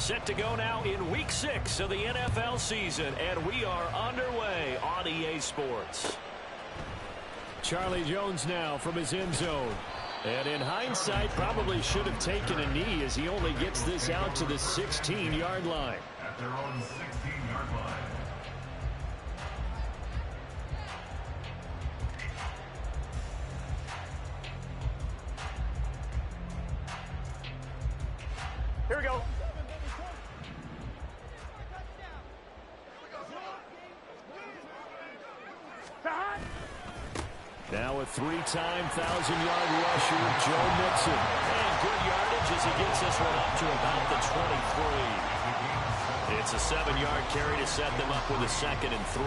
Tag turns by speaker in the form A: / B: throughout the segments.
A: Set to go now in Week 6 of the NFL season, and we are underway on EA Sports.
B: Charlie Jones now from his end zone. And in hindsight, probably should have taken a knee as he only gets this out to the 16-yard line.
C: At their own 16-yard line.
D: Here we go.
B: Now a three-time 1,000-yard rusher, Joe Mixon.
A: And good yardage as he gets this one up to about the 23. It's a 7-yard carry to set them up with a 2nd and 3.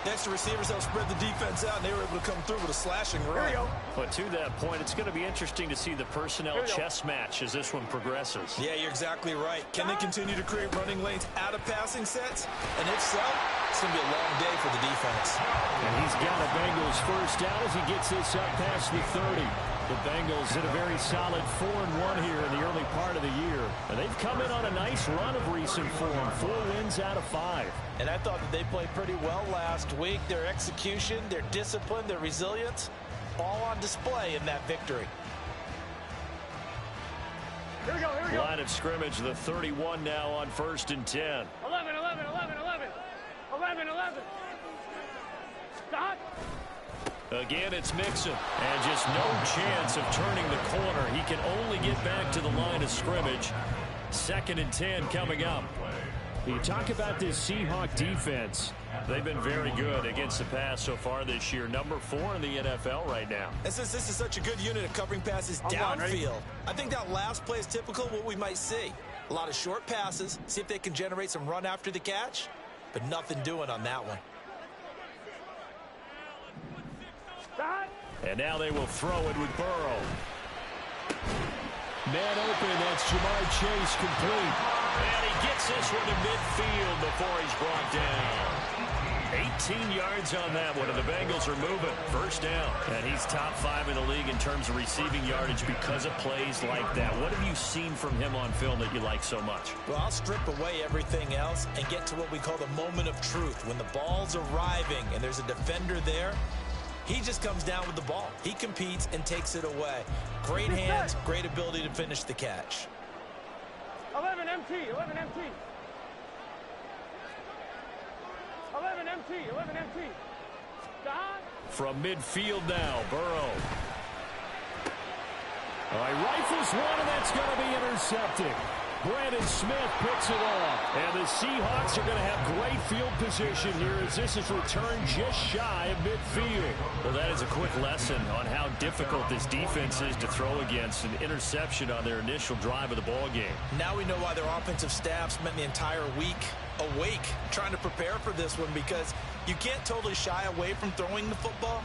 E: Next to receivers help spread the defense out, and they were able to come through with a slashing run.
A: But to that point, it's going to be interesting to see the personnel chess match as this one progresses.
E: Yeah, you're exactly right. Can they continue to create running lanes out of passing sets? And if so, it's going to be a long day for the defense.
B: And he's got a Bengals first down as he gets this up past the 30. The Bengals hit a very solid 4-1 here in the early part of the year. And they've come in on a nice run of recent form. 4 wins out of 5.
F: And I thought that they played pretty well last week. Their execution, their discipline, their resilience, all on display in that victory.
D: Here we go, here we go.
A: Line of scrimmage, the 31 now on 1st and 10.
D: 11, 11, 11, 11. 11, 11. Stop.
A: Again, it's Mixon. And just no chance of turning the corner. He can only get back to the line of scrimmage. 2nd and 10 coming up.
B: You talk about this Seahawk defense. They've been very good against the pass so far this year. Number 4 in the NFL right now.
E: And since this is such a good unit of covering passes downfield, I think that last play is typical of what we might see. A lot of short passes, see if they can generate some run after the catch, but nothing doing on that one.
A: And now they will throw it with Burrow.
B: Man open, that's Jamar Chase complete.
A: And he gets this one to midfield before he's brought down. 18 yards on that one, and the Bengals are moving. First down. And he's top 5 in the league in terms of receiving yardage because of plays like that. What have you seen from him on film that you like so much?
E: Well, I'll strip away everything else and get to what we call the moment of truth. When the ball's arriving and there's a defender there, he just comes down with the ball. He competes and takes it away. Great hands, great ability to finish the catch.
D: 11 MT, 11 MT. 11 MT, 11 MT. Stop.
A: From midfield now, Burrow.
B: All right, rifles one, and that's going to be intercepted. Brandon Smith picks it off. And the Seahawks are going to have great field position here as this is returned just shy of midfield.
A: Well, that is a quick lesson on how difficult this defense is to throw against. An interception on their initial drive of the ball game.
E: Now we know why their offensive staff spent the entire week awake trying to prepare for this one, because you can't totally shy away from throwing the football.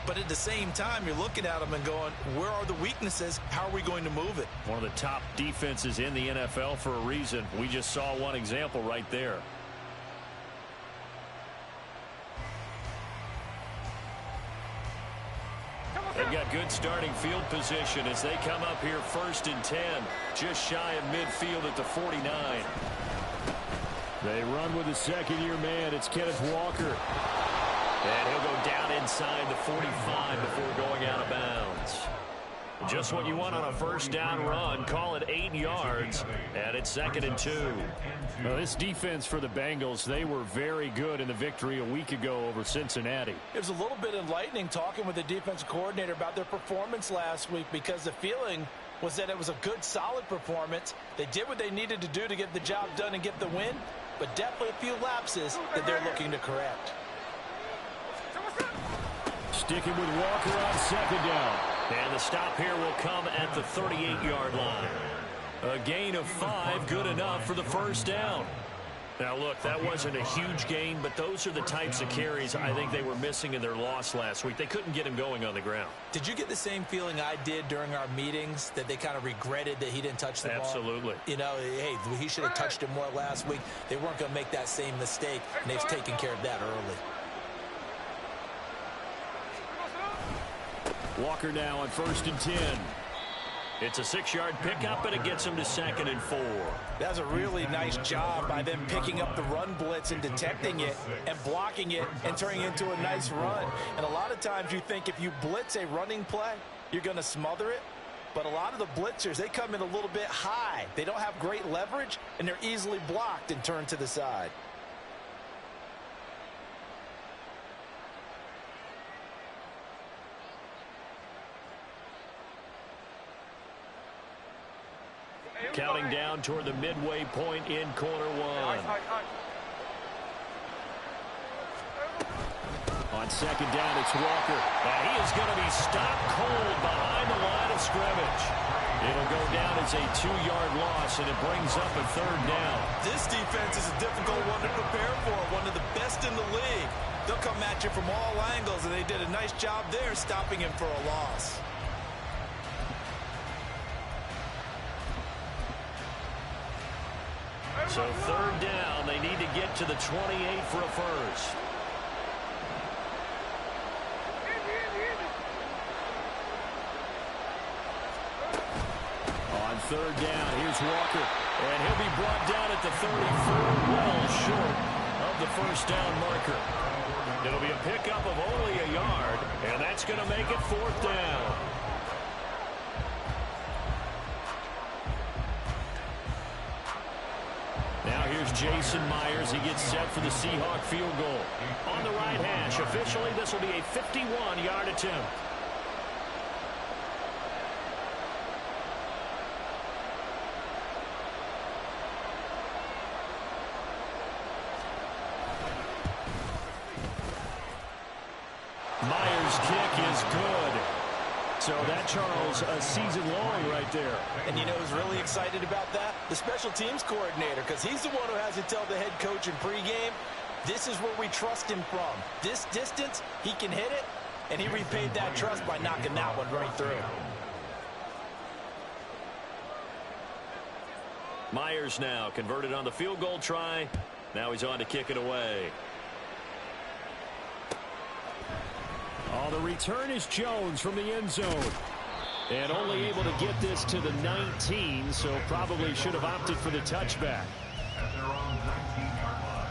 E: But at the same time, you're looking at them and going, where are the weaknesses? How are we going to move it?
A: One of the top defenses in the NFL for a reason. We just saw one example right there. They've got good starting field position as they come up here 1st and 10. Just shy of midfield at the 49.
B: They run with a second-year man. It's Kenneth Walker.
A: And he'll go down inside the 45 before going out of bounds. Just what you want on a first down run. Call it 8 yards, and it's 2nd and 2.
B: Well, this defense for the Bengals, they were very good in the victory a week ago over Cincinnati.
F: It was a little bit enlightening talking with the defensive coordinator about their performance last week, because the feeling was that it was a good, solid performance. They did what they needed to do to get the job done and get the win, but definitely a few lapses that they're looking to correct.
B: Sticking with Walker on 2nd down.
A: And the stop here will come at the 38-yard line. A gain of 5, good enough for the first down. Now, look, that wasn't a huge gain, but those are the types of carries I think they were missing in their loss last week. They couldn't get him going on the ground.
E: Did you get the same feeling I did during our meetings, that they kind of regretted that he didn't touch the ball?
A: Absolutely.
E: You know, hey, he should have touched it more last week. They weren't going to make that same mistake, and they've taken care of that early.
B: Walker now on 1st and 10. It's a 6-yard pickup, and it gets him to 2nd and 4.
F: That's a really nice job by them picking up the run blitz and detecting it and blocking it and turning it into a nice run. And a lot of times you think if you blitz a running play, you're going to smother it. But a lot of the blitzers, they come in a little bit high. They don't have great leverage, and they're easily blocked and turned to the side.
B: Counting down toward the midway point in quarter one. On 2nd down, it's Walker. And he is going to be stopped cold behind the line of scrimmage. It'll go down as a 2-yard loss, and it brings up a 3rd down.
E: This defense is a difficult one to prepare for, one of the best in the league. They'll come at you from all angles, and they did a nice job there stopping him for a loss.
B: So 3rd down, they need to get to the 28 for a first. On 3rd down, here's Walker. And he'll be brought down at the 34, well short of the first down marker. It'll be a pickup of only a yard, and that's going to make it 4th down. Now here's Jason Myers. He gets set for the Seahawk field goal. On the right hash, officially this will be a 51-yard attempt. Myers' kick is good. So that, Charles, a season long right there.
F: And you know who's really excited about that? The special teams coordinator, because he's the one who has to tell the head coach in pregame, this is where we trust him from. This distance, he can hit it, and he repaid that trust by knocking that one right through.
B: Myers now converted on the field goal try. Now he's on to kick it away. Oh, the return is Jones from the end zone. And only able to get this to the 19, so probably should have opted for the touchback.
C: At their own 19-yard line.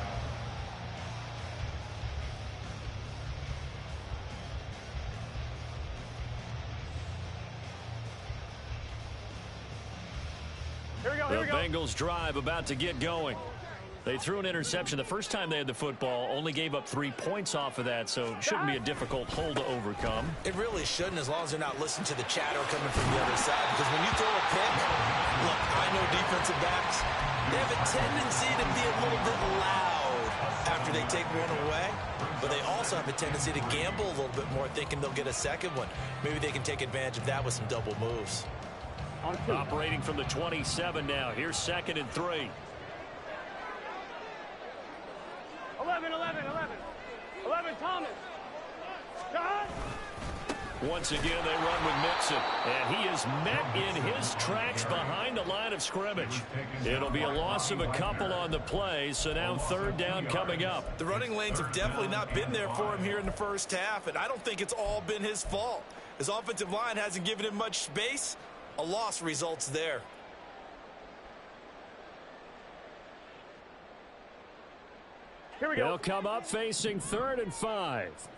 D: Here we go,
B: The Bengals drive about to get going. They threw an interception the first time they had the football, only gave up 3 points off of that, so it shouldn't be a difficult hole to overcome.
E: It really shouldn't, as long as they're not listening to the chatter coming from the other side. Because when you throw a pick, look, I know defensive backs, they have a tendency to be a little bit loud after they take one away. But they also have a tendency to gamble a little bit more, thinking they'll get a second one. Maybe they can take advantage of that with some double moves.
B: Operating from the 27 now. Here's 2nd and 3.
D: 11, Thomas. John.
B: Once again, they run with Mixon. And he is met in his tracks behind the line of scrimmage. It'll be a loss of a couple on the play, so now 3rd down coming up.
E: The running lanes have definitely not been there for him here in the first half, and I don't think it's all been his fault. His offensive line hasn't given him much space. A loss results there.
D: Here we go.
B: They'll come up facing 3rd and 5.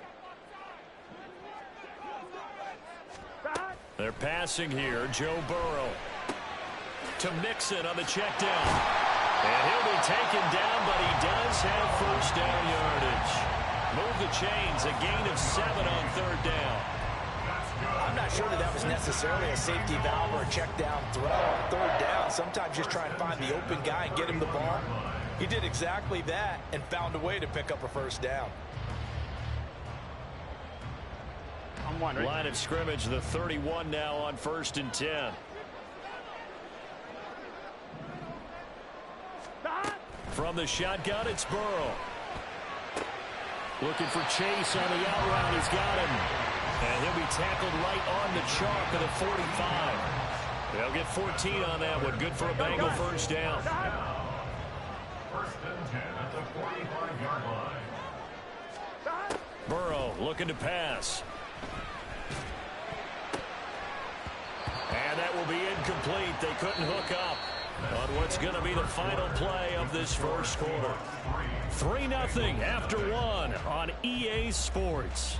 B: They're passing here. Joe Burrow to Mixon on the check down. And he'll be taken down, but he does have first down yardage. Move the chains, a gain of 7 on 3rd down.
F: I'm not sure that was necessarily a safety valve or a check down throw on 3rd down. Sometimes just try and find the open guy and get him the ball. He did exactly that and found a way to pick up a first down.
D: I'm wondering.
B: Line of scrimmage, the 31 now on 1st and 10. From the shotgun, it's Burrow. Looking for Chase on the out route. He's got him. And he'll be tackled right on the chalk of the 45. They'll get 14 on that one. Good for a Bengal first down.
C: 1st and 10 at the 45-yard line.
B: Burrow looking to pass.
A: And that will be incomplete. They couldn't hook up on what's going to be the final play of this first quarter. 3-0 after one on EA Sports.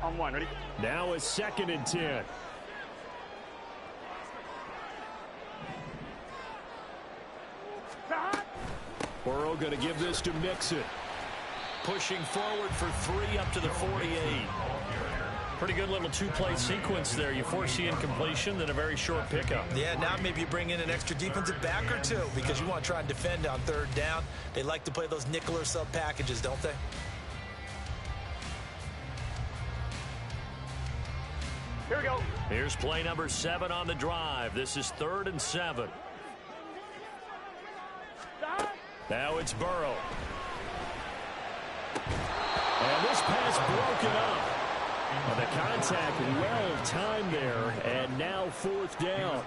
D: On one, ready?
B: Now it's 2nd and 10. Burrow going to give this to Mixon.
A: Pushing forward for 3 up to the 48. Pretty good little two-play sequence there. You force the incompletion, then a very short pickup.
E: Yeah, now maybe you bring in an extra defensive back or two because you want to try and defend on 3rd down. They like to play those nickel or sub packages, don't they?
D: Here we go.
A: Here's play number 7 on the drive. This is 3rd and 7. Now it's Burrow.
B: And this pass broken up. And the contact well timed there, and now 4th down.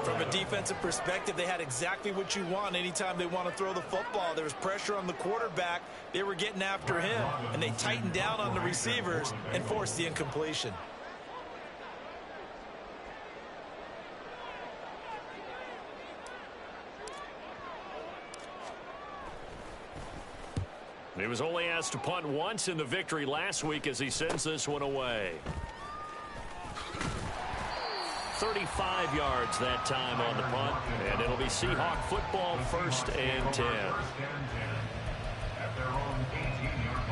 E: From a defensive perspective, they had exactly what you want anytime they want to throw the football. There was pressure on the quarterback. They were getting after him, and they tightened down on the receivers and forced the incompletion.
A: He was only asked to punt once in the victory last week as he sends this one away. 35 yards that time on the punt, and it'll be Seahawk football 1st and 10.
C: At their own 18-yard line.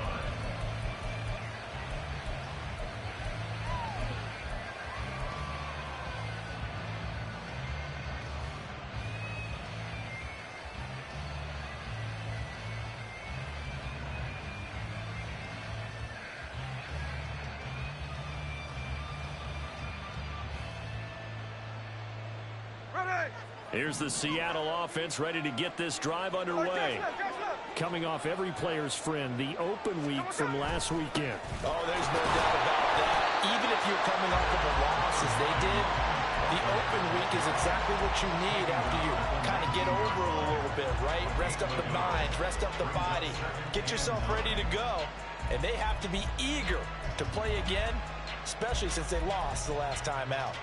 A: Here's the Seattle offense ready to get this drive underway.
B: Coming off every player's friend, the open week from last weekend.
F: Oh, there's no doubt about that. Even if you're coming off of a loss as they did, the open week is exactly what you need after you kind of get over it a little bit, right? Rest up the mind, rest up the body, get yourself ready to go. And they have to be eager to play again, especially since they lost the last time out.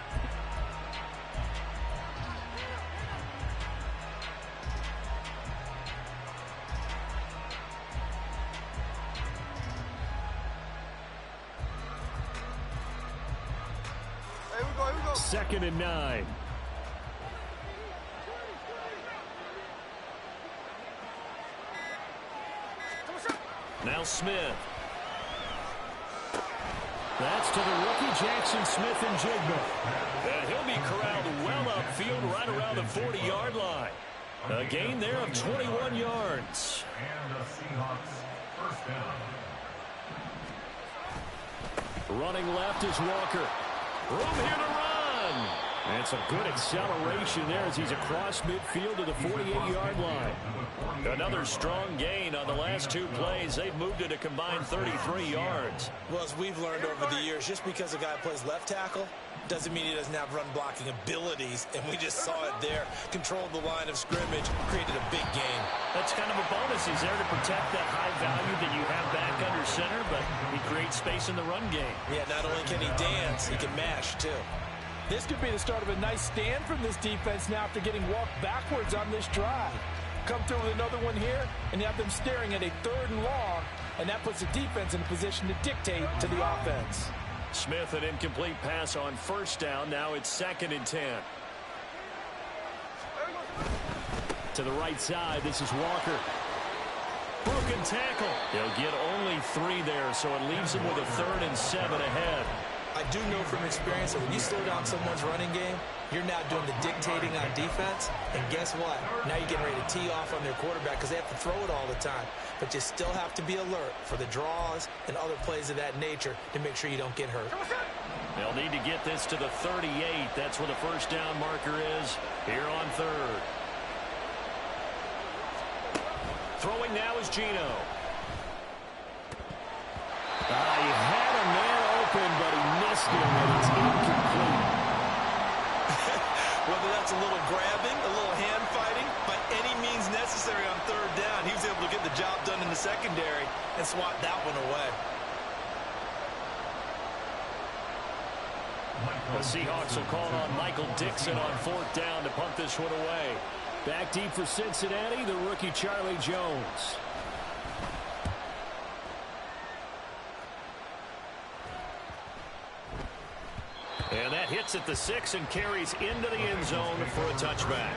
B: Second and 9.
A: Now Smith.
B: That's to the rookie Jackson Smith-Njigba.
A: And he'll be corralled well upfield right around the 40-yard line. A gain there of 21 yards.
C: And the Seahawks 1st down.
B: Running left is Walker.
A: Room here to run.
B: And some good acceleration there as he's across midfield to the 48-yard line.
A: Another strong gain on the last 2 plays. They've moved it a combined 33 yards.
E: Well, as we've learned over the years, just because a guy plays left tackle doesn't mean he doesn't have run blocking abilities, and we just saw it there. Controlled the line of scrimmage, created a big gain.
A: That's kind of a bonus. He's there to protect that high value that you have back under center, but he creates space in the run game.
E: Yeah, not only can he dance, he can mash, too.
F: This could be the start of a nice stand from this defense now after getting walked backwards on this drive. Come through with another one here, and you have them staring at a 3rd and long, and that puts the defense in a position to dictate to the offense.
A: Smith, an incomplete pass on 1st down. Now it's 2nd and 10.
B: To the right side, this is Walker.
A: Broken tackle. He'll get only 3 there, so it leaves him with a 3rd and 7 ahead.
E: I do know from experience that when you slow down someone's running game, you're now doing the dictating on defense. And guess what? Now you're getting ready to tee off on their quarterback because they have to throw it all the time. But you still have to be alert for the draws and other plays of that nature to make sure you don't get hurt.
A: They'll need to get this to the 38. That's where the 1st down marker is here on 3rd. Throwing now is Geno.
B: He had a man open, but he missed him, and it's incomplete.
E: Whether that's a little grabbing, a little hand fighting, by any means necessary on third down, he was able to get the job done in the secondary and swat that one away.
B: The Seahawks will call on Michael Dixon on fourth down to punt this one away. Back deep for Cincinnati, the rookie Charlie Jones. And that hits at the 6 and carries into the end zone for a touchback.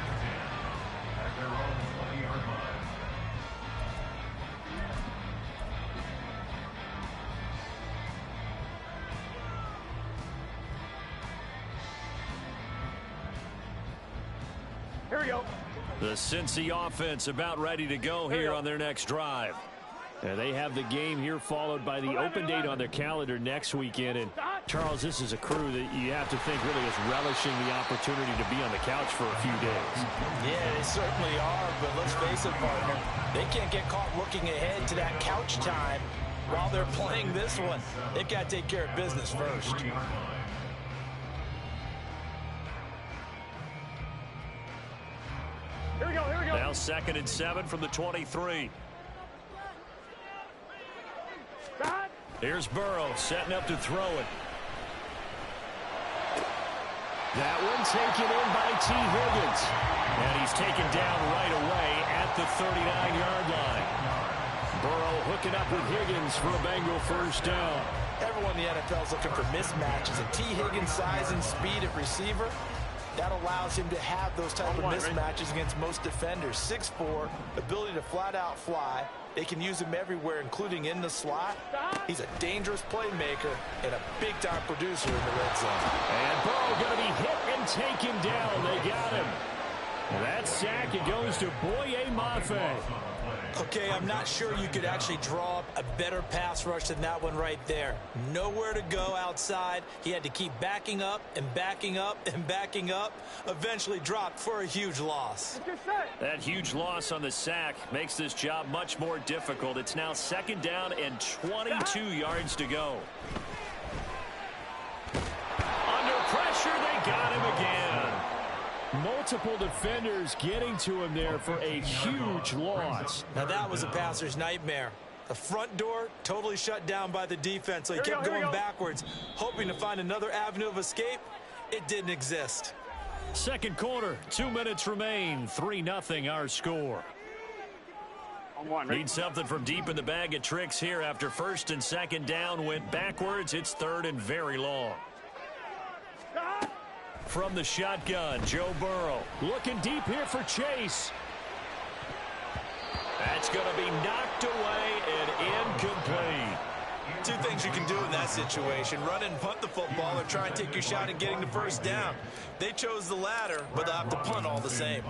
C: At their own 20-yard line.
D: Here we go.
B: The Cincy offense about ready to go here on their next drive. And they have the game here followed by the open date on their calendar next weekend. And Charles, this is a crew that you have to think really is relishing the opportunity to be on the couch for a few days.
F: Yeah, they certainly are, but let's face it, partner. They can't get caught looking ahead to that couch time while they're playing this one. They've got to take care of business first.
D: Here we go, here we go.
B: Now 2nd and 7 from the 23. Here's Burrow setting up to throw it. That one taken in by T. Higgins. And he's taken down right away at the 39-yard line. Burrow hooking up with Higgins for a Bengal first down.
F: Everyone in the NFL is looking for mismatches, and T. Higgins' size and speed at receiver, that allows him to have those type of mismatches against most defenders. 6'4", ability to flat-out fly. They can use him everywhere, including in the slot. He's a dangerous playmaker and a big-time producer in the red zone.
B: And Burrow going to be hit and taken down. They got him. And that sack, it goes to Boye Mafe.
F: Okay, I'm not sure you could actually draw up a better pass rush than that one right there. Nowhere to go outside. He had to keep backing up and backing up and backing up. Eventually dropped for a huge loss.
B: That huge loss on the sack makes this job much more difficult. It's now 2nd down and 22 yards to go. Under pressure, they got him again. Multiple defenders getting to him there for a huge loss.
F: Now that was a passer's nightmare. The front door totally shut down by the defense, so he kept going backwards, hoping to find another avenue of escape. It didn't exist.
B: Second quarter, 2 minutes remain. 3-0 our score.
D: On one,
B: Need something from deep in the bag of tricks here after 1st and 2nd down went backwards. It's 3rd and very long. From the shotgun, Joe Burrow looking deep here for Chase. That's going to be knocked away and incomplete.
E: Two things you can do in that situation: run and punt the football, or try and take your shot at getting the first down. They chose the latter, but they'll have to punt all the same.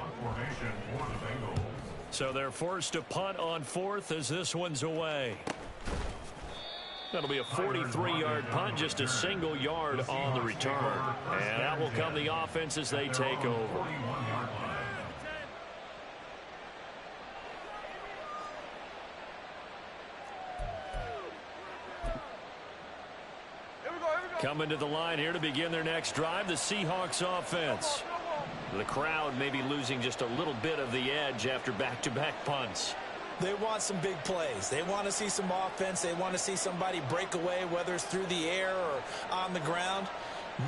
B: So they're forced to punt on 4th as this one's away. That'll be a 43-yard punt, just a single yard on the return. And out will come the offense as they take over. Coming to the line here to begin their next drive, the Seahawks offense. The crowd may be losing just a little bit of the edge after back-to-back punts.
F: They want some big plays. They want to see some offense. They want to see somebody break away, whether it's through the air or on the ground.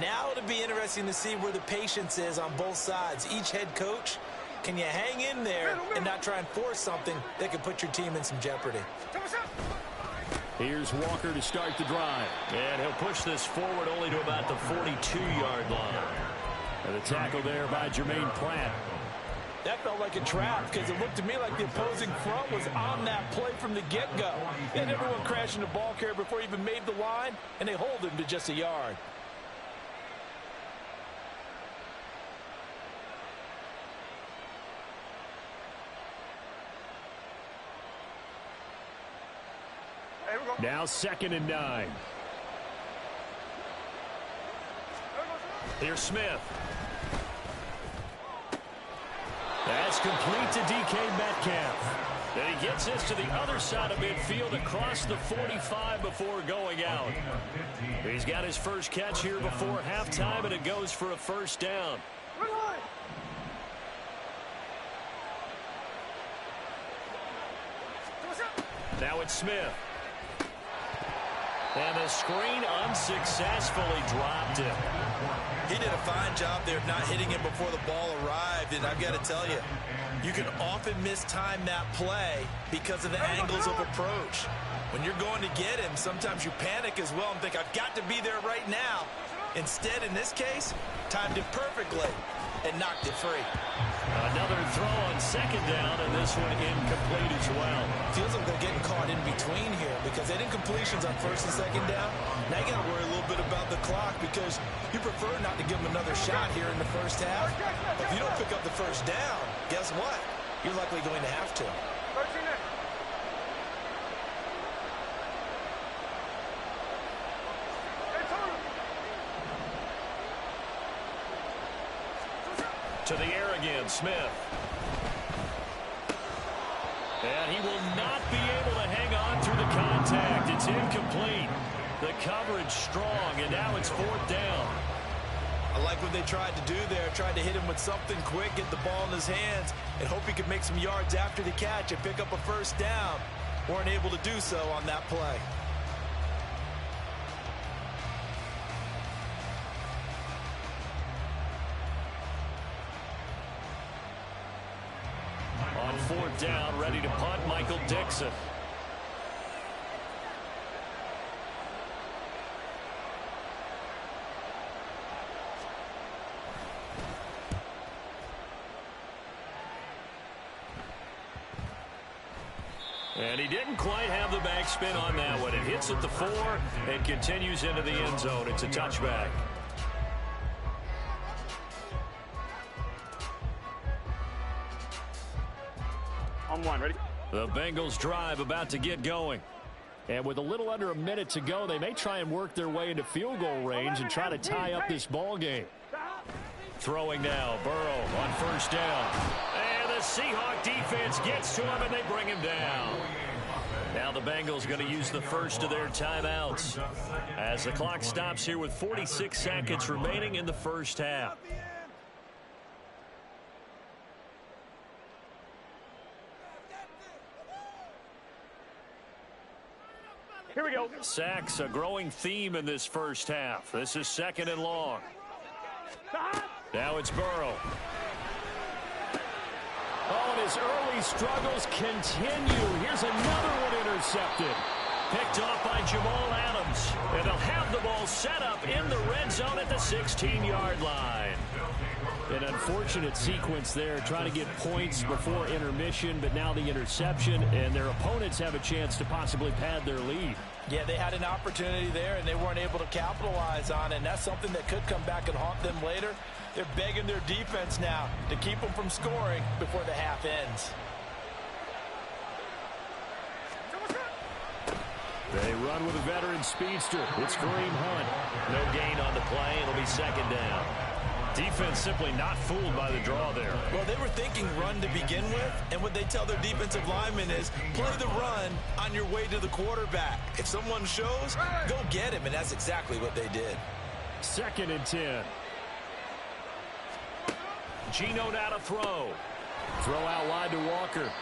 F: Now it'll be interesting to see where the patience is on both sides. Each head coach, can you hang in there and not try and force something that could put your team in some jeopardy?
B: Here's Walker to start the drive. And he'll push this forward only to about the 42-yard line. And the tackle there by Jermaine Pratt.
F: That felt like a trap because it looked to me like the opposing front was on that play from the get-go. They had everyone crashing the ball carrier before he even made the line, and they hold him to just a yard.
B: Now 2nd and 9. Here's Smith. That's complete to DK Metcalf. And he gets this to the other side of midfield across the 45 before going out. He's got his first catch here before halftime, and it goes for a first down. Now it's Smith. And the screen unsuccessfully dropped it.
E: He did a fine job there of not hitting him before the ball arrived, and I've got to tell you, you can often mistime that play because of the angles of approach. When you're going to get him, sometimes you panic as well and think, I've got to be there right now. Instead, in this case, timed it perfectly and knocked it free.
B: Another throw on second down, and this one incomplete as well.
E: Feels like they're getting caught in between here because they did incompletions on first and second down. Now you got to worry a little bit about the clock because you prefer not to give them another shot here in the first half. But if you don't pick up the first down, guess what? You're likely going to have to.
B: To the air again, Smith. And he will not be able to hang on through the contact. It's incomplete. The coverage strong, and now it's fourth down.
E: I like what they tried to do there. Tried to hit him with something quick, get the ball in his hands, and hope he could make some yards after the catch and pick up a first down. Weren't able to do so on that play.
B: On fourth down, ready to punt, Michael Dixon. And he didn't quite have the backspin on that one. It hits at the 4 and continues into the end zone. It's a touchback.
D: On one, ready?
B: The Bengals drive about to get going. And with a little under a minute to go, they may try and work their way into field goal range and try to tie up this ball game. Throwing now, Burrow on first down. And the Seahawk defense gets to him, and they bring him down. Now the Bengals going to use the first of their timeouts as the clock stops here with 46 seconds remaining in the first half.
D: Here we go.
B: Sacks, a growing theme in this first half. This is second and long. Now it's Burrow. Oh, and his early struggles continue. Here's another one intercepted. Picked off by Jamal Adams. And they'll have the ball set up in the red zone at the 16-yard line. An unfortunate sequence there, trying to get points before intermission, but now the interception, and their opponents have a chance to possibly pad their lead.
F: Yeah, they had an opportunity there, and they weren't able to capitalize on it, and that's something that could come back and haunt them later. They're begging their defense now to keep them from scoring before the half ends.
B: They run with a veteran speedster. It's Kareem Hunt. No gain on the play. It'll be second down. Defense simply not fooled by the draw there.
E: Well, they were thinking run to begin with, and what they tell their defensive linemen is play the run on your way to the quarterback. If someone shows, go get him, and that's exactly what they did.
B: Second and 10. Geno now to throw. Throw out wide to Walker.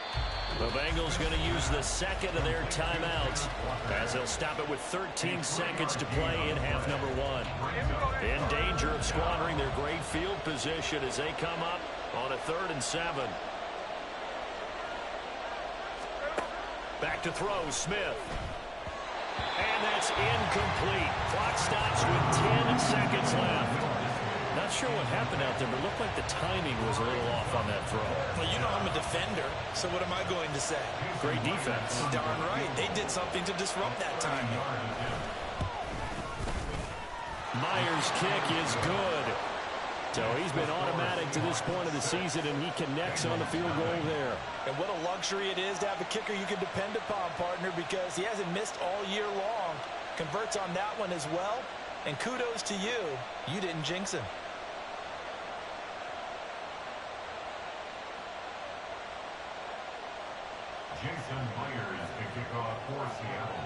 B: The Bengals going to use the second of their timeouts as they'll stop it with 13 seconds to play in half number 1. In danger of squandering their great field position as they come up on a 3rd and 7. Back to throw, Smith. And that's incomplete. Clock stops with 10 seconds left. Not sure what happened out there, but it looked like the timing was a little off on that throw.
E: Well, you know I'm a defender, so what am I going to say?
B: Great defense.
E: Darn right. They did something to disrupt that timing.
B: Myers' kick is good. So he's been automatic to this point of the season, and he connects on the field goal there.
F: And what a luxury it is to have a kicker you can depend upon, partner, because he hasn't missed all year long. Converts on that one as well. And kudos to you. You didn't jinx him.
C: Jason Myers to kick off for Seattle.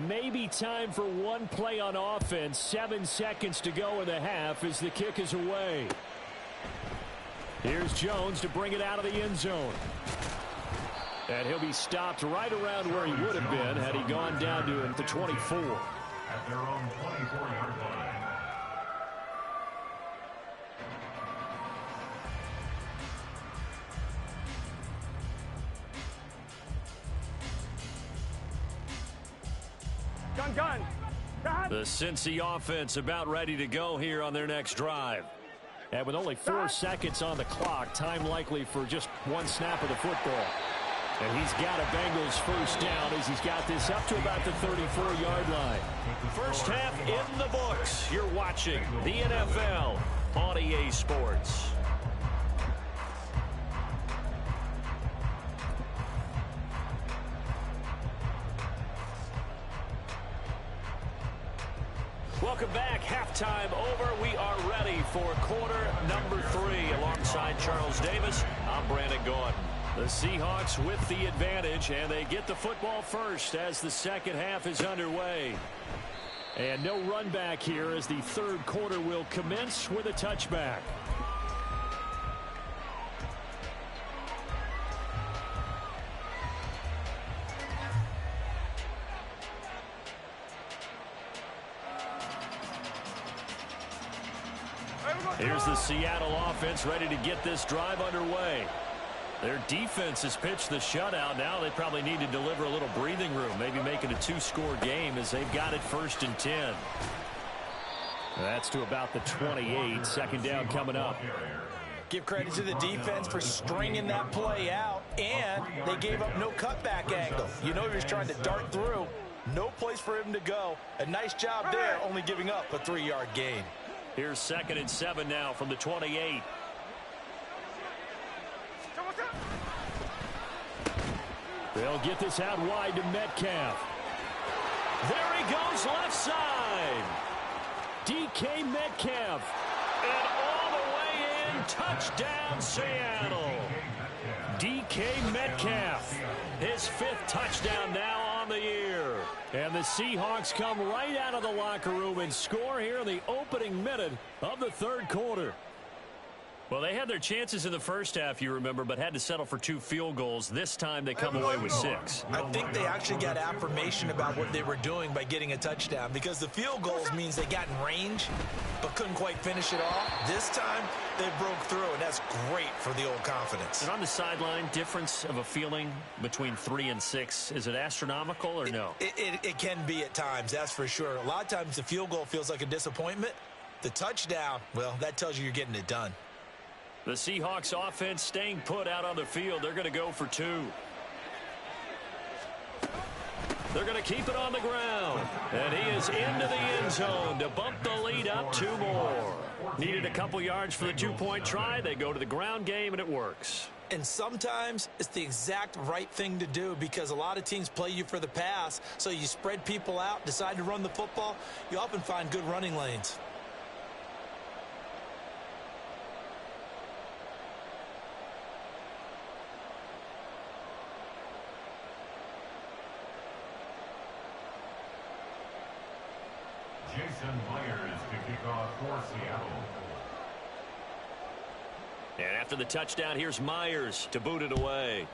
B: Maybe time for one play on offense. 7 seconds to go in the half as the kick is away. Here's Jones to bring it out of the end zone. And he'll be stopped right around where he would have been had he gone down to the 24.
C: At their own 24-yard line.
D: Gun.
A: The Cincy offense about ready to go here on their next drive.
B: And with only 4 seconds on the clock, time likely for just one snap of the football. And he's got a Bengals first down as he's got this up to about the 34-yard line.
A: First half in the books. You're watching the NFL on EA Sports. Welcome back. Halftime over. We are ready for quarter number 3. Alongside Charles Davis, I'm Brandon Gaudin. The Seahawks with the advantage, and they get the football first as the second half is underway.
B: And no run back here as the third quarter will commence with a touchback.
A: Here's the Seattle offense ready to get this drive underway. Their defense has pitched the shutout. Now they probably need to deliver a little breathing room, maybe make it a 2-score game as they've got it 1st and 10.
B: That's to about the 28. Second down coming up.
F: Give credit to the defense for stringing that play out, and they gave up no cutback angle. You know he was trying to dart through. No place for him to go. A nice job there, only giving up a 3-yard gain.
A: Here's 2nd and 7 now from the 28.
B: They'll get this out wide to Metcalf.
A: There he goes left side.
B: DK Metcalf.
A: And all the way in, touchdown Seattle.
B: DK Metcalf.
A: His 5th touchdown now on the year.
B: And the Seahawks come right out of the locker room and score here in the opening minute of the third quarter.
A: Well, they had their chances in the first half, you remember, but had to settle for 2 field goals. This time they come away with 6.
E: I think they actually got affirmation about what they were doing by getting a touchdown, because the field goals means they got in range but couldn't quite finish it off. This time they broke through, and that's great for the old confidence.
A: And on the sideline, difference of a feeling between 3 and 6, is it astronomical or no?
E: It can be at times, that's for sure. A lot of times the field goal feels like a disappointment. The touchdown, well, that tells you you're getting it done.
A: The Seahawks offense staying put out on the field. They're going to go for 2. They're going to keep it on the ground. And he is into the end zone to bump the lead up 2 more. Needed a couple yards for the 2-point try. They go to the ground game, and it works.
E: And sometimes it's the exact right thing to do, because a lot of teams play you for the pass. So you spread people out, decide to run the football. You often find good running lanes.
C: Jason Myers to kick off for Seattle.
A: And after the touchdown, here's Myers to boot it away.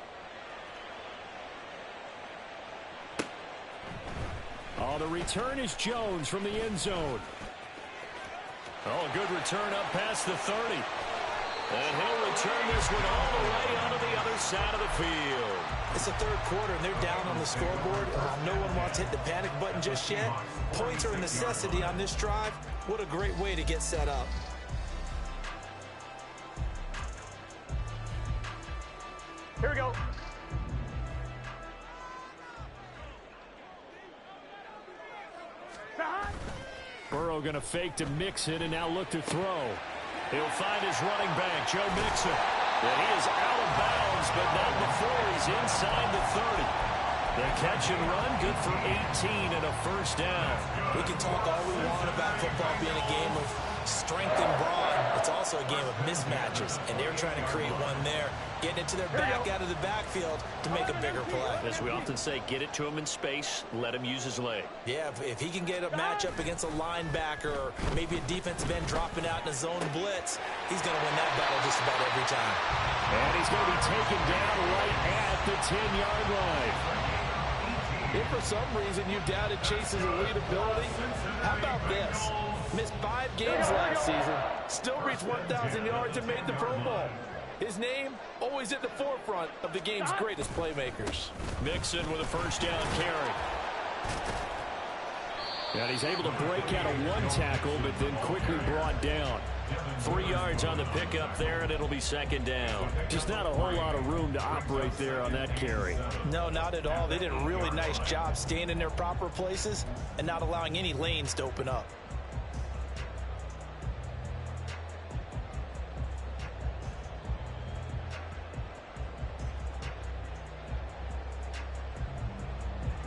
B: Oh, the return is Jones from the end zone.
A: Oh, good return up past the 30. And he'll return this one all the way onto the other side of the field.
E: It's the third quarter, and they're down on the scoreboard. No one wants to hit the panic button just yet. Points are a necessity on this drive. What a great way to get set up.
D: Here we go.
B: Burrow going to fake to Mixon and now look to throw.
A: He'll find his running back, Joe Mixon. And he is out of bounds, but not before he's inside the 30.
B: The catch and run, good for 18 and a first down.
E: We can talk all we want about football being a game of strength and brawn. It's also a game of mismatches, and they're trying to create one there, getting it to their back out of the backfield to make a bigger play.
A: As we often say, get it to him in space, let him use his leg.
E: Yeah, if he can get a matchup against a linebacker or maybe a defensive end dropping out in a zone blitz, he's going to win that battle just about every time.
B: And he's going to be taken down right at the 10-yard line.
F: If for some reason you doubted Chase's elite ability, how about this? Missed 5 games last season, still reached 1,000 yards and made the Pro Bowl. His name always at the forefront of the game's greatest playmakers.
B: Mixon with a first down carry. And he's able to break out of one tackle, but then quickly brought down.
A: 3 yards on the pickup there, and it'll be second down.
B: Just not a whole lot of room to operate there on that carry.
E: No, not at all. They did a really nice job staying in their proper places and not allowing any lanes to open up.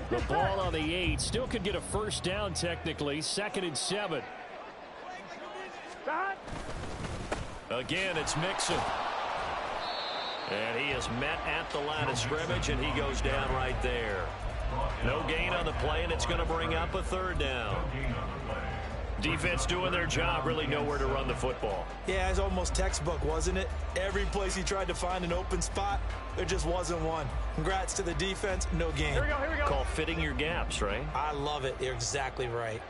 B: The ball on the 8. Still could get a first down technically. 2nd and 7.
A: Again, it's Mixon. And he is met at the line of scrimmage, and he goes down right there. No gain on the play, and it's going to bring up a 3rd down. Defense doing their job, really nowhere to run the football.
E: Yeah, it's almost textbook, wasn't it? Every place he tried to find an open spot, there just wasn't one. Congrats to the defense, no gain.
D: Here we go.
A: Call fitting your gaps, right?
E: I love it. You're exactly right.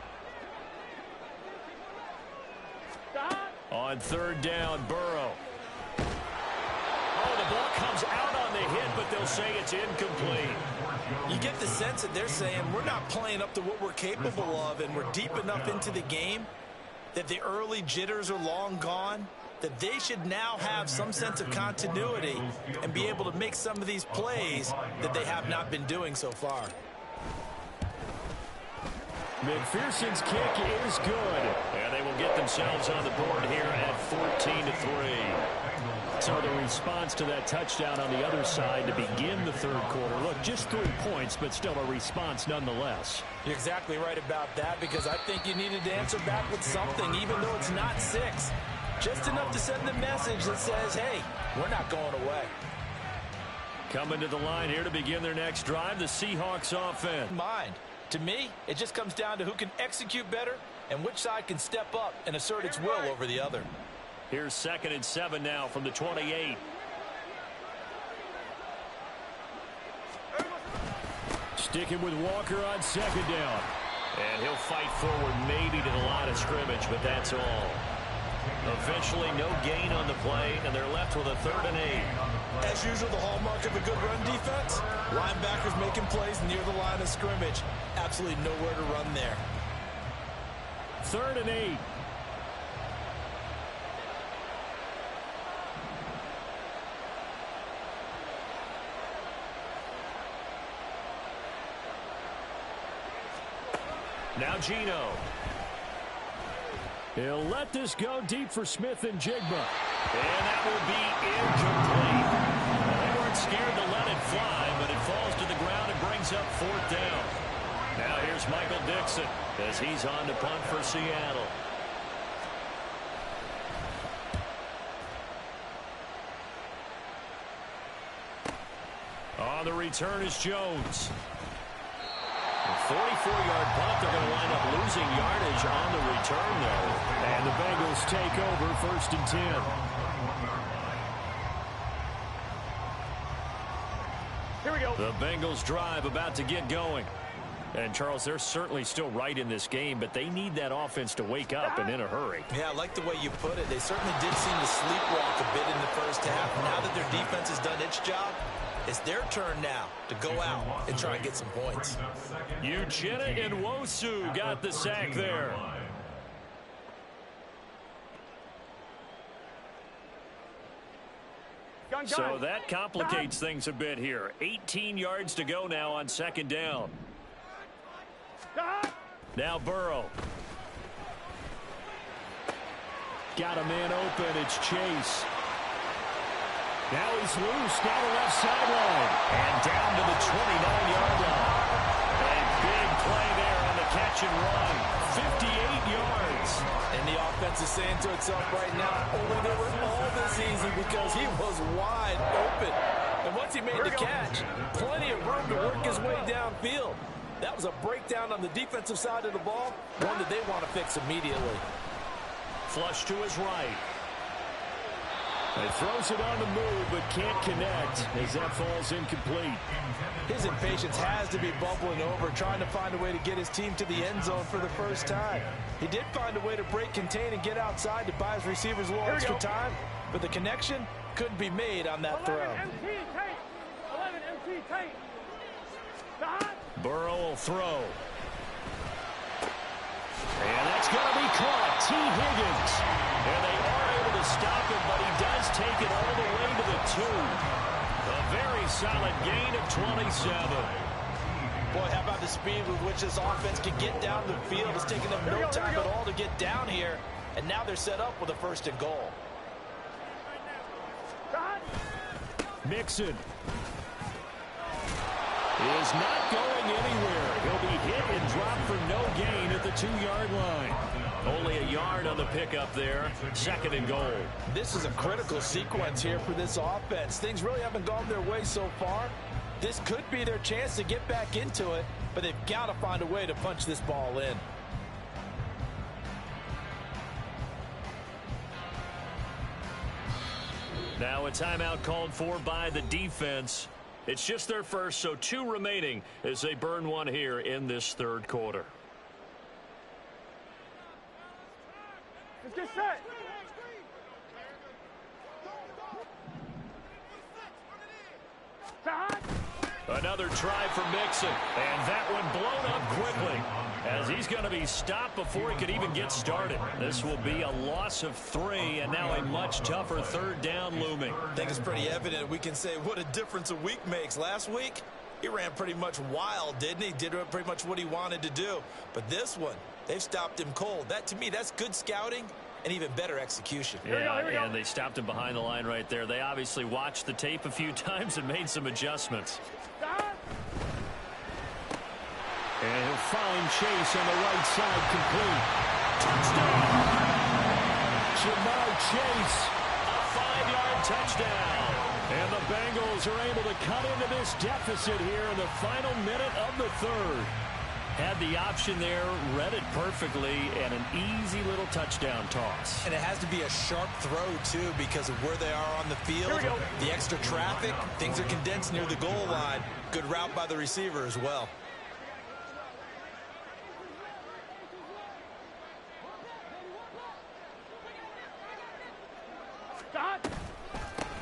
B: On 3rd down, Burrow. Oh, the ball comes out on the hit, but they'll say it's incomplete.
E: You get the sense that they're saying we're not playing up to what we're capable of, and we're deep enough into the game that the early jitters are long gone, that they should now have some sense of continuity and be able to make some of these plays that they have not been doing so far.
B: McPherson's kick is good.
A: And they will get themselves on the board here at 14-3.
B: So the response to that touchdown on the other side to begin the 3rd quarter. Look, just 3 points, but still a response nonetheless.
E: You're exactly right about that, because I think you needed to answer back with something, even though it's not 6. Just enough to send the message that says, hey, we're not going away.
B: Coming to the line here to begin their next drive, the Seahawks offense.
E: Mind. To me, it just comes down to who can execute better and which side can step up and assert its will over the other.
B: Here's 2nd and 7 now from the 28. Sticking with Walker on 2nd down.
A: And he'll fight forward maybe to the line of scrimmage, but that's all. Eventually, no gain on the play, and they're left with a 3rd and 8.
E: As usual, the hallmark of a good run defense, linebackers making plays near the line of scrimmage. Absolutely nowhere to run there.
B: 3rd and 8. Now Geno. He'll let this go deep for Smith and Jigba.
A: And that will be incomplete. They weren't scared to let it fly, but it falls to the ground and brings up 4th down. Now here's Michael Dixon as he's on to punt for Seattle.
B: On the return is Jones.
A: 44-yard punt. They're going to wind up losing yardage on the return, though.
B: And the Bengals take over 1st and 10.
D: Here we go.
B: The Bengals drive about to get going. And, Charles, they're certainly still right in this game, but they need that offense to wake up and in a hurry.
E: Yeah, I like the way you put it. They certainly did seem to sleepwalk a bit in the first half. Now that their defense has done its job, it's their turn now to go out and try and get some points.
B: Uchenna Nwosu got the sack there.
D: Gun.
B: So that complicates things a bit here. 18 yards to go now on 2nd down. Now Burrow. Got a man open. It's Chase. Now he's loose down the left sideline. And down to the 29-yard line.
F: himself right now, only they were all this easy because he was wide open. And once he made the catch, plenty of room to work his way downfield. That was a breakdown on the defensive side of the ball, one that they want to fix immediately.
B: Flush to his right. He throws it on the move, but can't connect as that falls incomplete.
F: His impatience has to be bubbling over, trying to find a way to get his team to the end zone for the first time. He did find a way to break contain and get outside to buy his receivers a little extra time, but the connection couldn't be made on that throw.
D: 11 MT tape.
B: Burrow will throw. And that's going to be caught. T. Higgins. And they are able to stop him, but he does take it all the way to the 2. A very solid gain of 27.
F: Boy, how about the speed with which this offense can get down the field? It's taken them no time at all to get down here, and now they're set up with a 1st and goal.
B: Mixon is not going anywhere. He'll be hit and dropped for no gain at the 2-yard line.
A: Only a yard on the pickup there. 2nd and goal.
F: This is a critical sequence here for this offense. Things really haven't gone their way so far. This could be their chance to get back into it, but they've got to find a way to punch this ball in.
A: Now a timeout called for by the defense. It's just their first, so 2 remaining as they burn one here in this 3rd quarter.
D: Let's get set.
A: Another try for Mixon, and that one blown up quickly as he's going to be stopped before he could even get started. This will be a loss of 3, and now a much tougher 3rd down looming.
E: I think it's pretty evident. We can say what a difference a week makes. Last week, he ran pretty much wild, didn't he? Did pretty much what he wanted to do. But this one, they've stopped him cold. That, to me, that's good scouting and even better execution.
A: Yeah, and they stopped him behind the line right there. They obviously watched the tape a few times and made some adjustments.
B: And he'll find Chase on the right side, complete. Touchdown! Jamar Chase.
A: A 5-yard touchdown.
B: And the Bengals are able to cut into this deficit here in the final minute of the 3rd. Had the option there, read it perfectly, and an easy little touchdown toss.
E: And it has to be a sharp throw, too, because of where they are on the field. The extra traffic, things are condensed near the goal line. Good route by the receiver as well.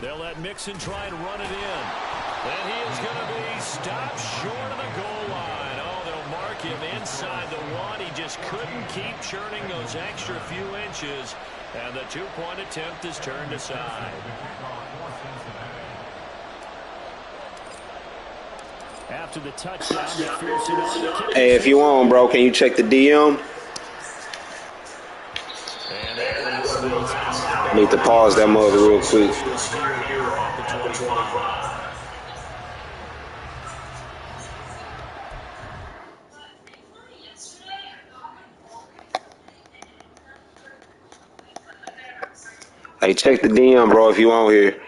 A: They'll let Mixon try and run it in. And he is going to be stopped short of the goal line. Oh, they'll mark him inside the 1. He just couldn't keep churning those extra few inches. And the 2-point attempt is turned aside.
B: After the touchdown, McPherson on the kick.
G: Hey, if you want, bro, can you check the DM? I need to pause that mother real quick. Hey, check the DM, bro, if you want here.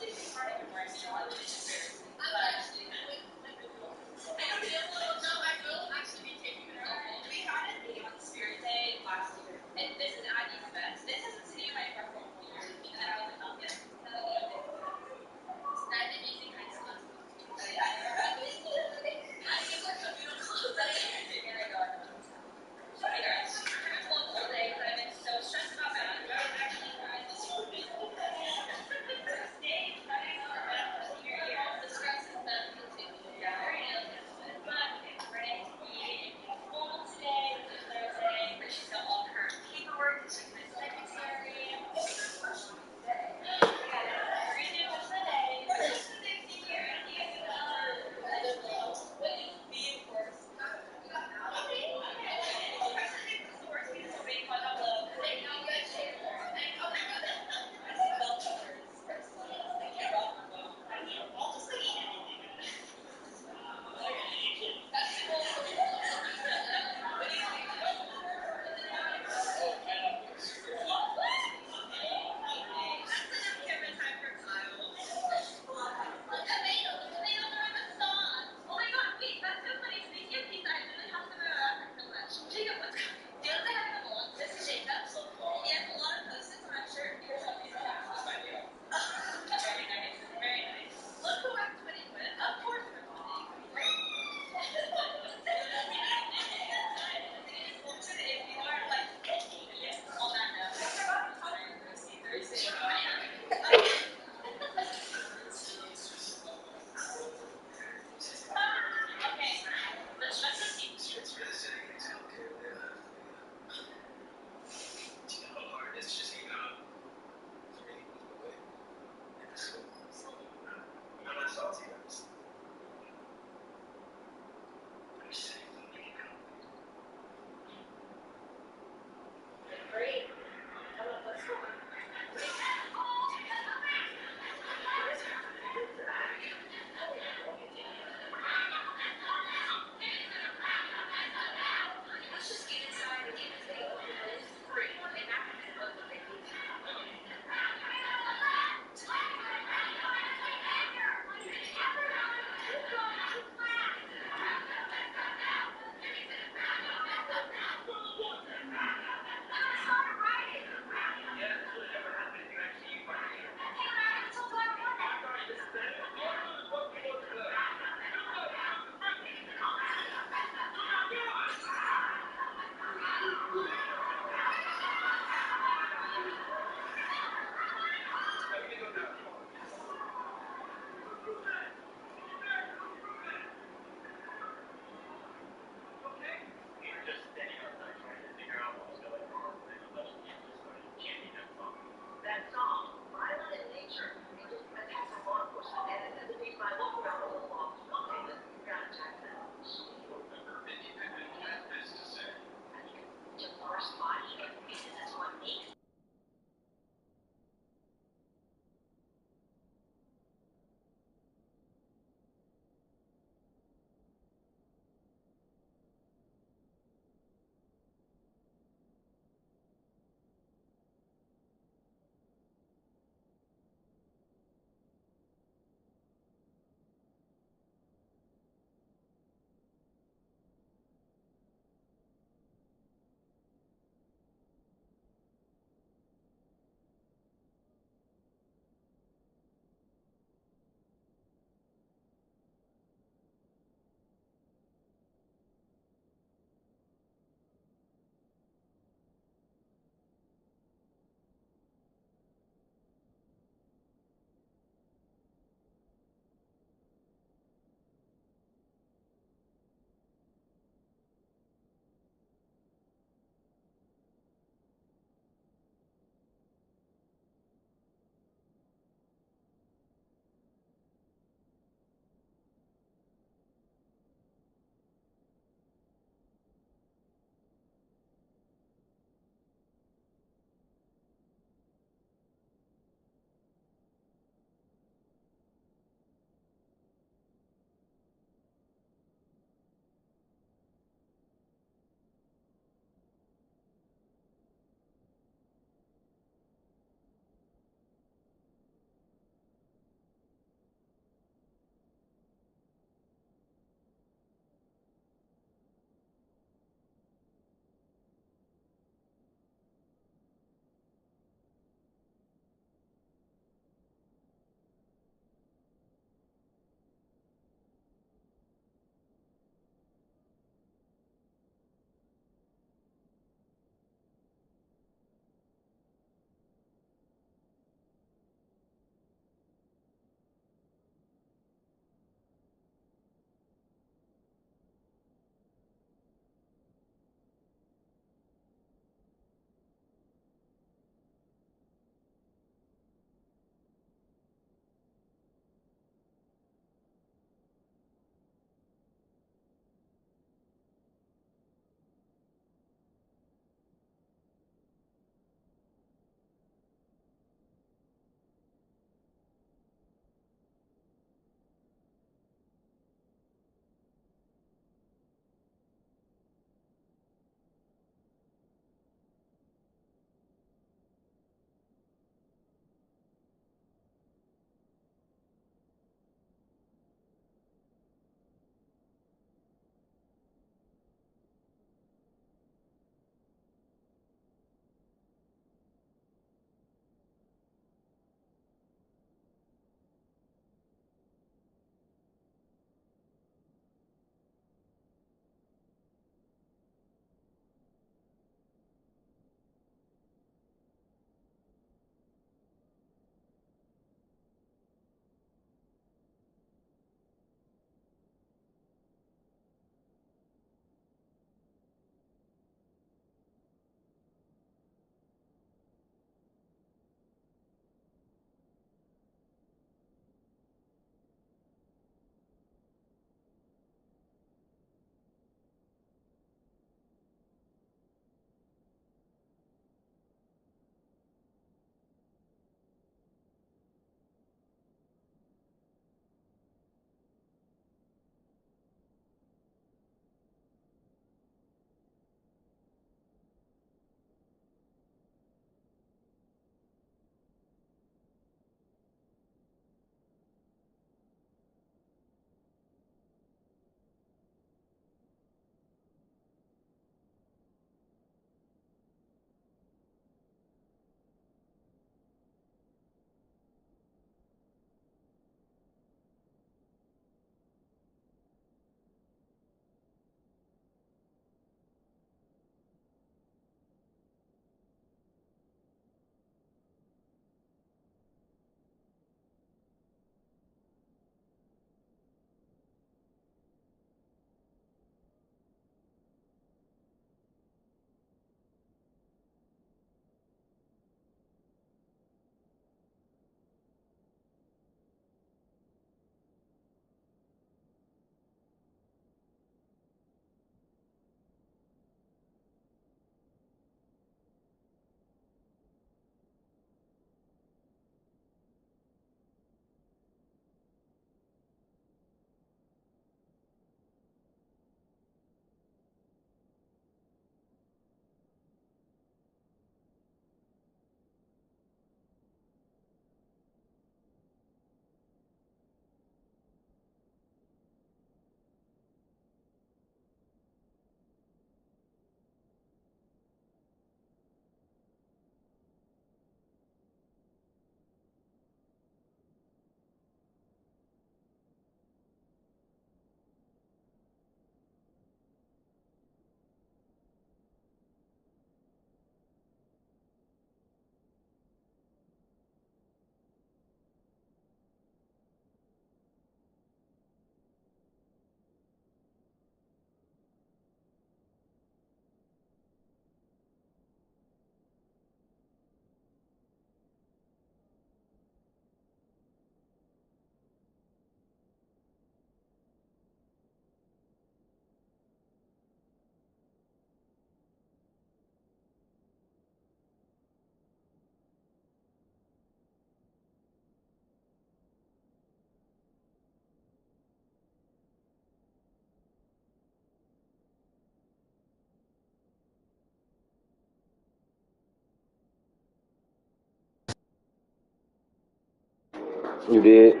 G: You did.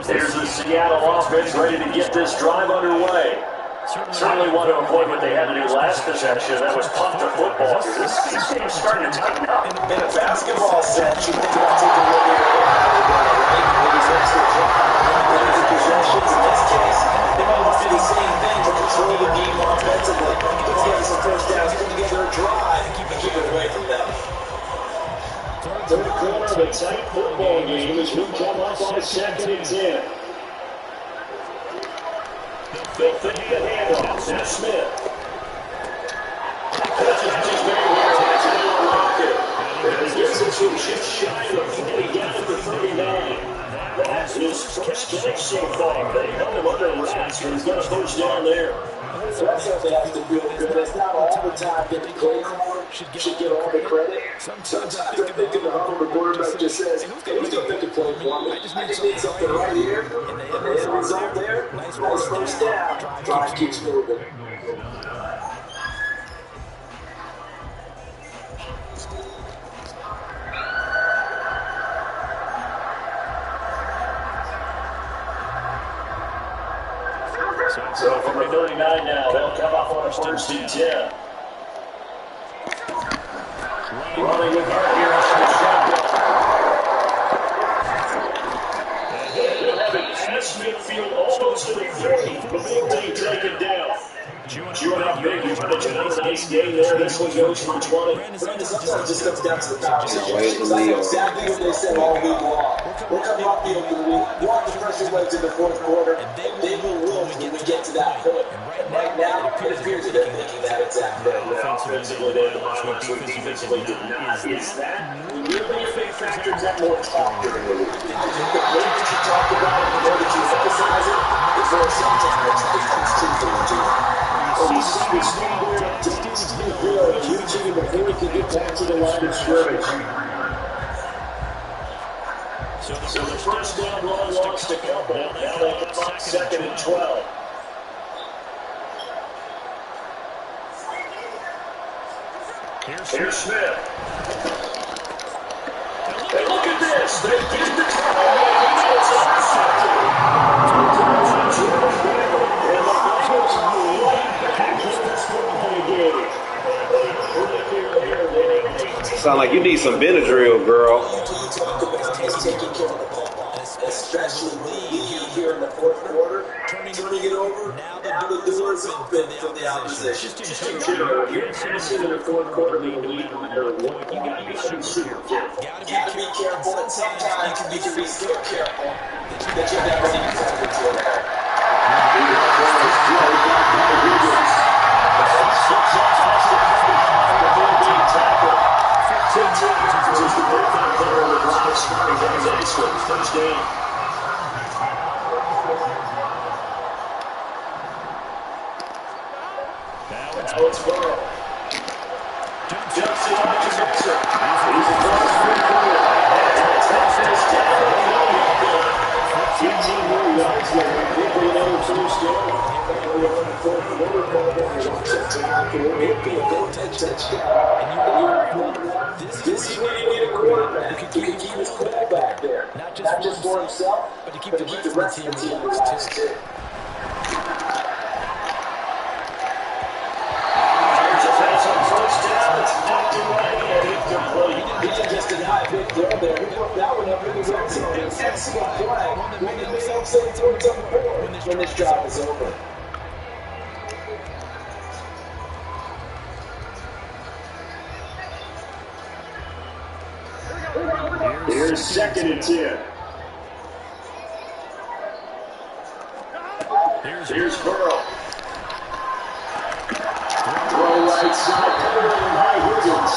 B: Here's the Seattle offense ready to get this drive underway. Certainly want to avoid what they had to do last possession. That was punt the football. This game's starting to tighten up.
E: In a basketball sense, you think about taking a look at right? Maybe some extra limited possessions. In this case, they might want to do the same thing, but control the game offensively. Put together some first downs, put together a drive, and keep it away from them.
B: Third quarter of a tight football game as we come up on 2nd and 10. They'll fake the handoff. Now Smith. That's just very well to the rocket. And he gets it to just shy of the 40 down to the 39. That's his first catch so far. They held him under wraps, but he's got a first down there.
E: That's what they have to feel good. It's not all the time that the play should get all the credit. Sometimes they're thinking the home, the quarterback just says, hey, who's going to make a play for me? I just need something right here. And the end result there, nice first down. Drive keeps moving.
B: So from the 39 now, they'll come up on a 1st and 10. Running with Hart here in the shotgun. They'll have it past midfield almost to the 40 before being taken down. Chewing up big, you've had a nice game there. This one goes for 20.
E: Brandon, sometimes it just comes down to the conversation. That's exactly what they said all week long. We'll come off the open week, walk the pressure legs in the 4th quarter, and they will win when we get to that point. And right now, it appears that they're thinking that exactly.
B: Offensively, they lost. Defensively, did not. Is that really a big factor? Is that more talk during the week?
E: I think the more that you talk about it, the more that you emphasize it, the more sometimes it comes true for you too.
B: And you see the speed there, Davis reaching before he can get back to the line of scrimmage. So the first down run lost a couple. Now they come up 2nd and 12. Here's Smith. And look at this. They get the
G: Sound like you need some Benadryl, girl.
E: You talk about taking care of the ball, especially here in the 4th quarter, turning it over. Now the door is open for the opposition.
B: Just in general, you're passing in the 4th quarter, being the lead no matter what. You got to be super careful.
E: Got to be careful, and sometimes you can be so careful that you never need to turn into an error.
B: First down. Now it's Burrow. Jumps it on to Mixer. He's across midfield. That's down. 18 more yards there. Quickly another first down.
E: This is where you need a quarterback who can keep his cool back there. Not just for himself, but to keep the rest of the team honest too. He didn't just deny a big throw there. He worked that one up in the red zone. Excellent play. One that makes sense towards the board when this drive is over.
B: Here's 2nd and 10.
H: Here's Burrow. Throw right side, covering by Higgins.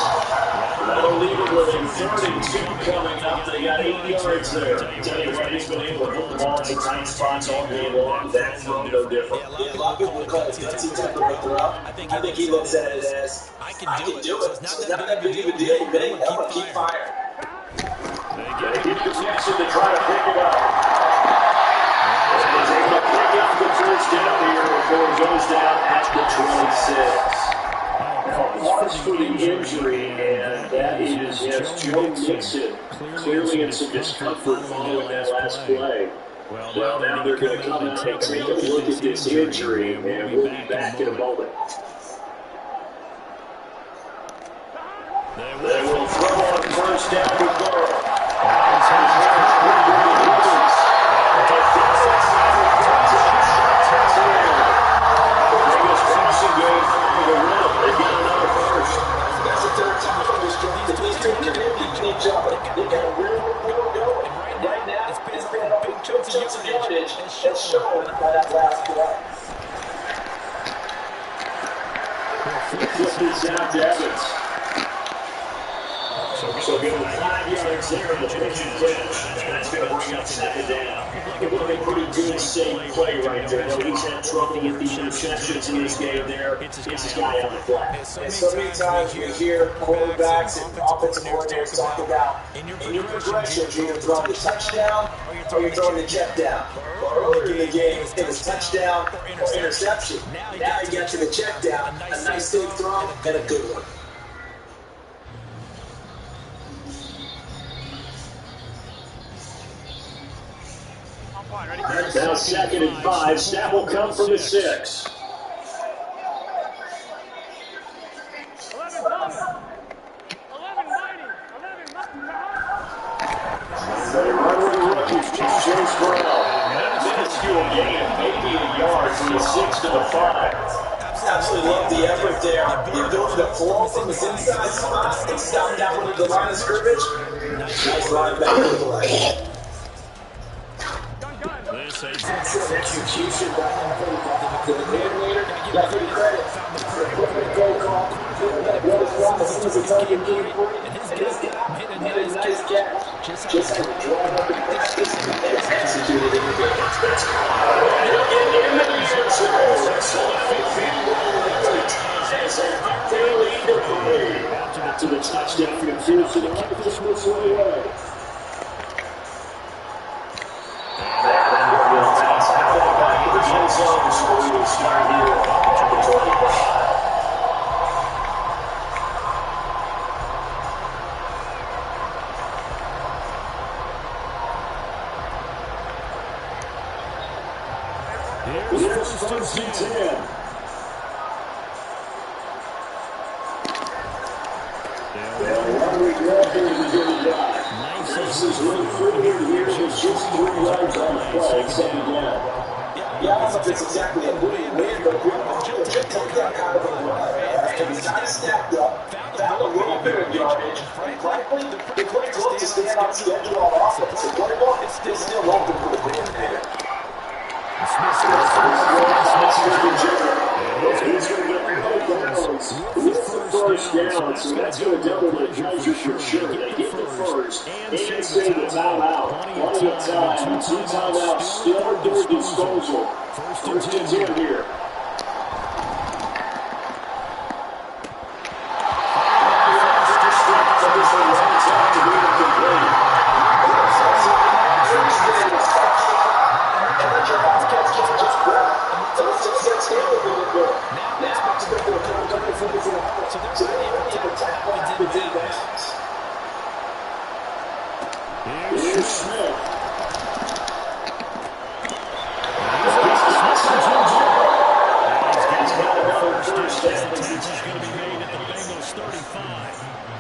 H: That'll leave it with a 3rd and 2 coming up. They got 8 yards there. Tell you what, he's been able to put the ball in some tight spots all game long. That throw no different.
E: Yeah, a lot of people call it a gutsy type of throw. I think he looks at it as, I can do it. So it's not that big of a deal. I'm going to keep firing.
H: They give the connection to try to pick it up. He's able to pick up the first down here before it goes down at the 26. Pause for the injury, and that is Joe Mixon clearly in some discomfort following that last play. Well, now they're going to come out and take a look at this injury, and we'll be back in a moment. They will throw on first down to Burrow. Biggest passing game for the run. They've got another first.
E: That's the 3rd time from this drive. These two can really beat each other. They got a real war going. Right now, it's been big chunks of yardage that's shown by that last play.
H: Flip this out to Evans. So give him 5 yards there in the pitch and catch. That's going to bring up 2nd down. It would have been pretty good, safe play right there. Though he's had trouble with the interceptions in this game there. It's his guy on the fly.
E: And so many times we hear quarterbacks and offensive coordinators talk about in your progressions, you're either throwing the touchdown or you're throwing the check down. Well, earlier in the game, it was touchdown or interception. Now you get to the check down, a nice big throw, and a good one.
H: Now 2nd and 5. Snap will come from the 6.
D: 11 mighty.
H: They run with the rookie, Chase Brown. Minuscule gain, maybe a yard from the 6 to the 5.
E: Absolutely love the effort there. The ability to flow from his inside spot and stop down with the line of scrimmage. Nice linebacker play.
H: Execution by him to the coordinator. Got to give credit. Perfect goal call. What is wrong? As soon as it's on your game for it, and this guy made a nice catch. Just had to draw up in practice and executed it in the game. That's to the touchdown for the field to the right. This was away. Here's first and 10. They'll run with Walker as he's going to die. Nice is really free here. There's just 3 yards on the play, 2nd down.
E: Yeah, I don't know if it's exactly a win, but just take that out of the run. He's got stacked up, found a little bit of yardage, and frankly, they're pretty close to staying on schedule on offense. So what about it's still open for the coordinator.
H: He's going to get the first down, so that's going to double the measure for sure. They get the first and save the timeout. Plenty of time. 2 timeouts still at their disposal. First and 10 here. Here's Smith.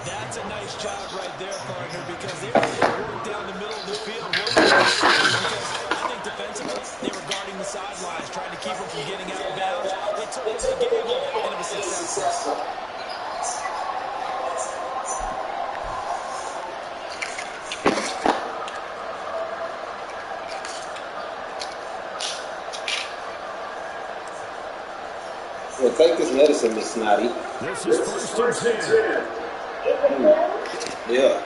F: That's a nice job right there, partner, because they were working down the middle of the field. Because I think defensively, they were guarding the sidelines, trying to keep them from getting out of bounds. They took the game, and it was successful.
G: Well, take this medicine, Miss Snotty.
B: This is first and 10.
G: Yeah.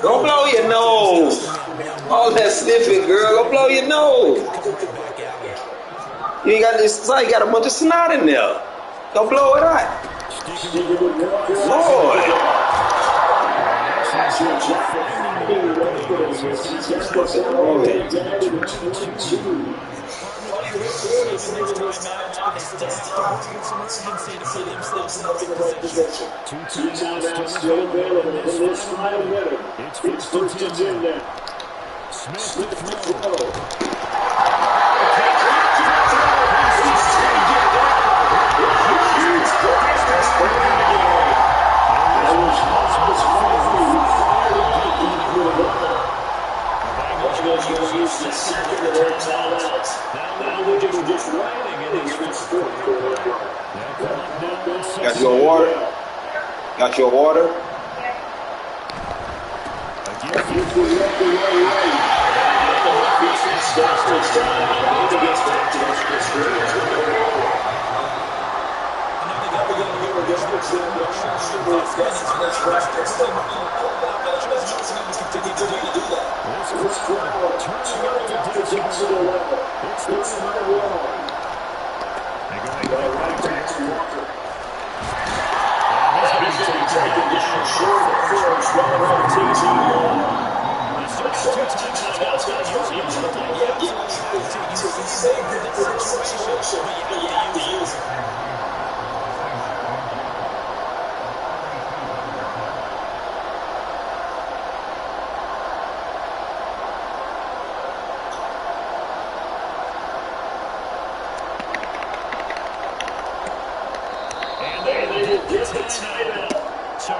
G: Go blow your nose. All that sniffing, girl. Go blow your nose. You ain't got this. It's like you got a bunch of snot in there. Go blow it out. Lord.
H: Two timeouts still available in this final minute. It's first and 10 now. Smith to throw. Second and 10 timeouts. Now they're just waiting against this fourth quarter.
G: Got your water? Got your water?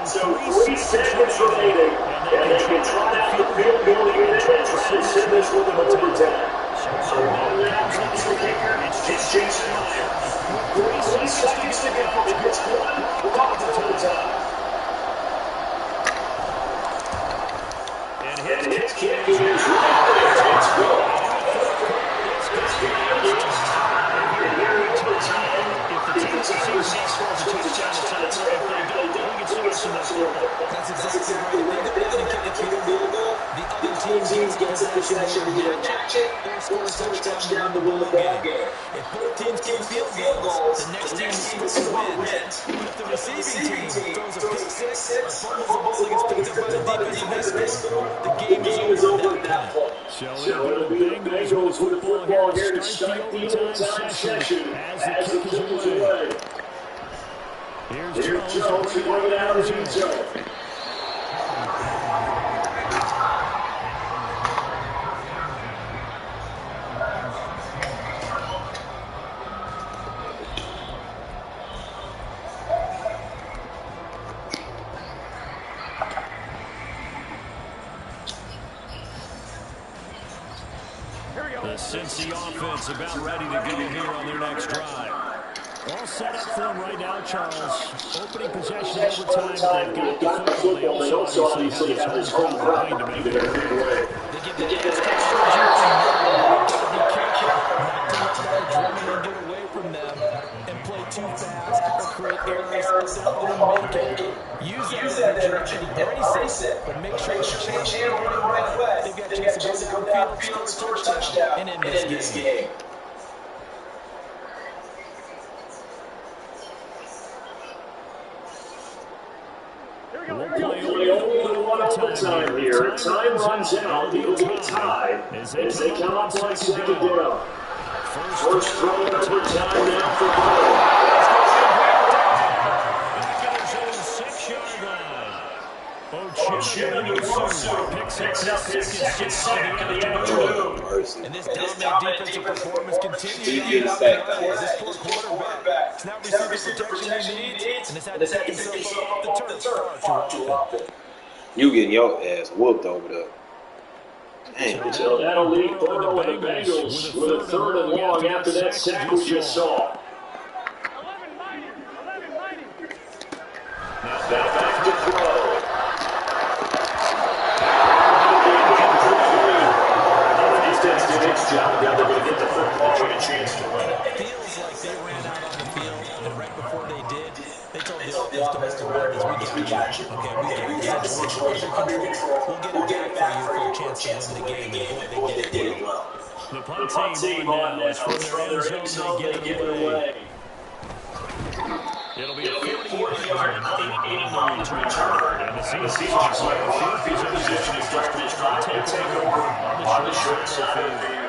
G: So 3 seconds remaining, and they can try out the field goal here and try to send this one to overtime. So on that comes the kicker, it's Jason Meyer. 3 seconds to go, it's one, we're off to overtime. And his kick is right there, it's good. This game is tied here in overtime. If the team scores a touchdown, if they don't, we can start some more.
E: That's exactly right. If they don't get the field goal, the other teams get possession to either catch it or score a touchdown to win the ball game. If both teams get field goals, the next team scores and wins. But if the receiving team throws a pick six or fumbles the ball gets picked up by the defensive end, the game is over at that point.
H: So it'll be the Bengals with the football here to start the overtime session as the kick is away. Here's Jones to bring it out of the end zone.
B: The Cincy offense about ready to go here on their next drive. All set up for them right now, Charles. Opening possession overtime. They've got the football. They also obviously have this home crowd behind them. They give the extra
F: Get away from them and play too fast or create errors that don't make it. Use that energy and embrace it, but make sure you change it the right way. They've got a chance to go downfield, score a touchdown, and end this game.
H: We'll play only one overtime here. Time runs out. It'll be tied as they come up on second down. First throw in overtime now for Ball. Picks up his second sack of the afternoon.
F: And this dominant defensive performance continues as this poor quarterback. It's not receiving the protection he needs, and it's had to take himself off the turf far too often.
G: You getting your ass whooped over there.
H: So that'll leave Burrow and the Bengals with a 3rd and long after that sack we just saw. Now back to throw. Defense did its job. Now they're going to get the football and a chance to win it.
E: Feels like they ran out on the field, and right before they did, they told the offensive defenders, we got you. Okay, we got the situation under control. We'll get it back for you for a chance to win the game. And boy, they did it well.
B: The punt team on now from their end zone. They get it away. It'll be a 40-yard, 8-8 return. And the Seahawks will have a lot of field position as drivers try to take over on the short side of the field.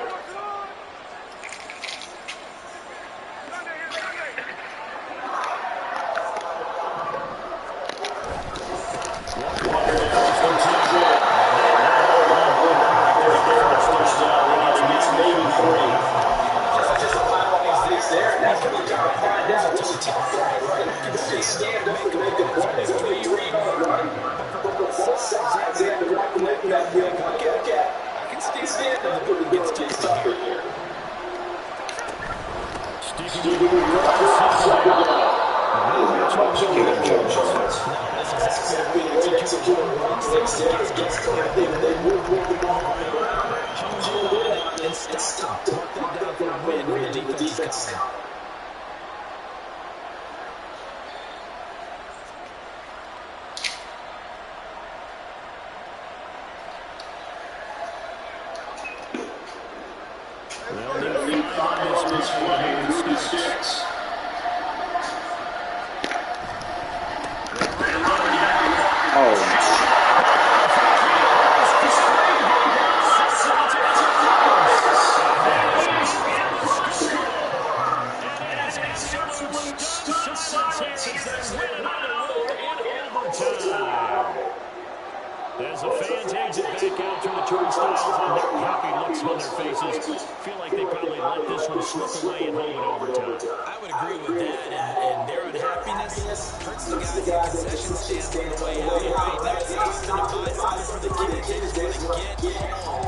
B: As the fans exit back out through the turnstiles and their happy looks on their faces, feel like they probably let this one slip away and hold it overtime.
E: I would agree with that, and their unhappiness hurts the guys at concession stands on the way out. Right? They're stopping to buy something for the kids. They just want to get home.